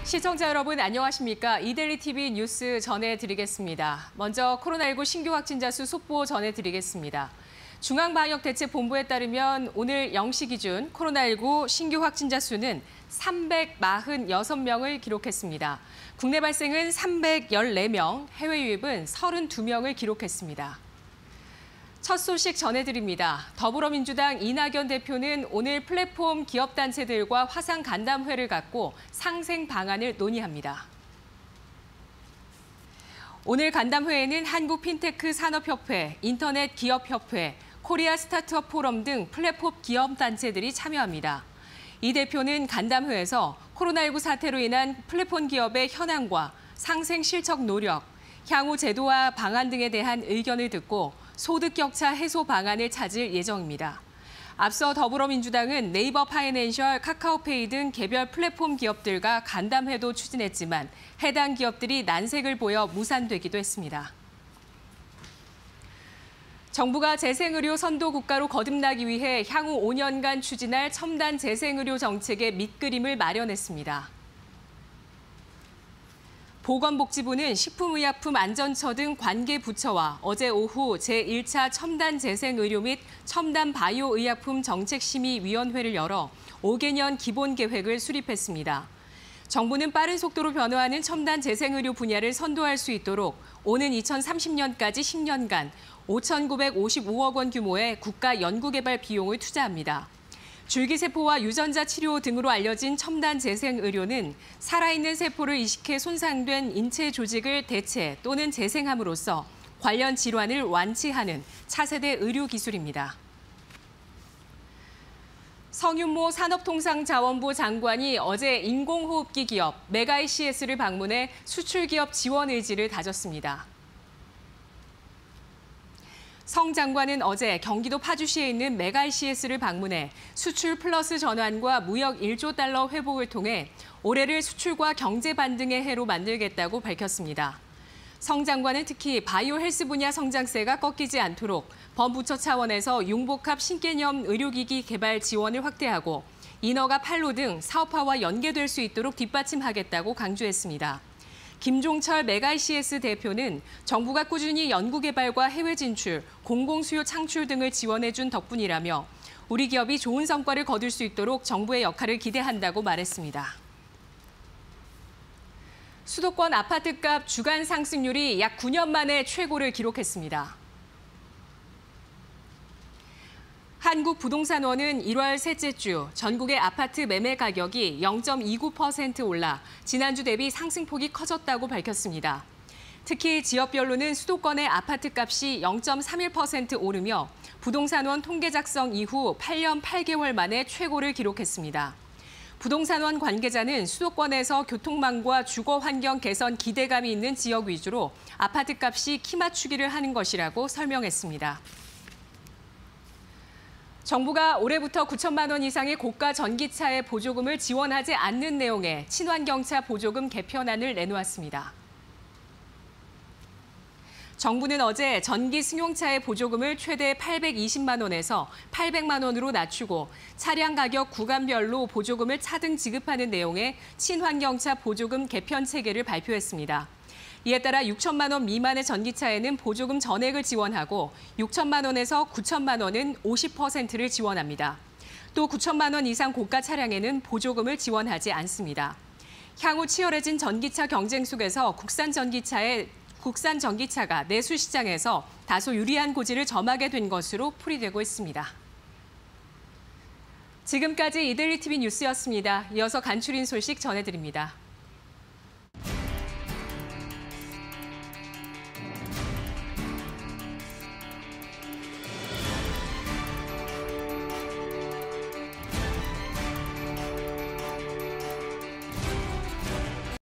시청자 여러분 안녕하십니까? 이데일리 TV 뉴스 전해드리겠습니다. 먼저 코로나19 신규 확진자 수 속보 전해드리겠습니다. 중앙방역대책본부에 따르면 오늘 0시 기준 코로나19 신규 확진자 수는 346명을 기록했습니다. 국내 발생은 314명, 해외 유입은 32명을 기록했습니다. 첫 소식 전해드립니다. 더불어민주당 이낙연 대표는 오늘 플랫폼 기업단체들과 화상 간담회를 갖고 상생 방안을 논의합니다. 오늘 간담회에는 한국핀테크 산업협회, 인터넷기업협회, 코리아 스타트업 포럼 등 플랫폼 기업단체들이 참여합니다. 이 대표는 간담회에서 코로나19 사태로 인한 플랫폼 기업의 현황과 상생 실적 노력, 향후 제도와 방안 등에 대한 의견을 듣고 소득 격차 해소 방안을 찾을 예정입니다. 앞서 더불어민주당은 네이버 파이낸셜, 카카오페이 등 개별 플랫폼 기업들과 간담회도 추진했지만 해당 기업들이 난색을 보여 무산되기도 했습니다. 정부가 재생의료 선도 국가로 거듭나기 위해 향후 5년간 추진할 첨단 재생의료 정책의 밑그림을 마련했습니다. 보건복지부는 식품의약품안전처 등 관계 부처와 어제 오후 제1차 첨단 재생의료 및 첨단 바이오의약품 정책심의위원회를 열어 5개년 기본 계획을 수립했습니다. 정부는 빠른 속도로 변화하는 첨단 재생의료 분야를 선도할 수 있도록 오는 2030년까지 10년간 5,955억 원 규모의 국가 연구개발 비용을 투자합니다. 줄기세포와 유전자 치료 등으로 알려진 첨단 재생의료는 살아있는 세포를 이식해 손상된 인체 조직을 대체 또는 재생함으로써 관련 질환을 완치하는 차세대 의료 기술입니다. 성윤모 산업통상자원부 장관이 어제 인공호흡기 기업 메가이CS를 방문해 수출 기업 지원 의지를 다졌습니다. 성 장관은 어제 경기도 파주시에 있는 메가이CS를 방문해 수출 플러스 전환과 무역 1조 달러 회복을 통해 올해를 수출과 경제 반등의 해로 만들겠다고 밝혔습니다. 성 장관은 특히 바이오 헬스 분야 성장세가 꺾이지 않도록 범부처 차원에서 융복합 신개념 의료기기 개발 지원을 확대하고 인허가 판로 등 사업화와 연계될 수 있도록 뒷받침하겠다고 강조했습니다. 김종철 메가이CS 대표는 정부가 꾸준히 연구개발과 해외 진출, 공공수요 창출 등을 지원해준 덕분이라며 우리 기업이 좋은 성과를 거둘 수 있도록 정부의 역할을 기대한다고 말했습니다. 수도권 아파트값 주간 상승률이 약 9년 만에 최고를 기록했습니다. 한국부동산원은 1월 셋째 주 전국의 아파트 매매 가격이 0.29% 올라 지난주 대비 상승폭이 커졌다고 밝혔습니다. 특히 지역별로는 수도권의 아파트값이 0.31% 오르며 부동산원 통계 작성 이후 8년 8개월 만에 최고를 기록했습니다. 부동산원 관계자는 수도권에서 교통망과 주거 환경 개선 기대감이 있는 지역 위주로 아파트값이 키 맞추기를 하는 것이라고 설명했습니다. 정부가 올해부터 9천만 원 이상의 고가 전기차의 보조금을 지원하지 않는 내용의 친환경차 보조금 개편안을 내놓았습니다. 정부는 어제 전기 승용차의 보조금을 최대 820만 원에서 800만 원으로 낮추고 차량 가격 구간별로 보조금을 차등 지급하는 내용의 친환경차 보조금 개편 체계를 발표했습니다. 이에 따라 6천만 원 미만의 전기차에는 보조금 전액을 지원하고 6천만 원에서 9천만 원은 50%를 지원합니다. 또 9천만 원 이상 고가 차량에는 보조금을 지원하지 않습니다. 향후 치열해진 전기차 경쟁 속에서 국산 전기차가 내수 시장에서 다소 유리한 고지를 점하게 된 것으로 풀이되고 있습니다. 지금까지 이데일리 TV 뉴스였습니다. 이어서 간추린 소식 전해드립니다.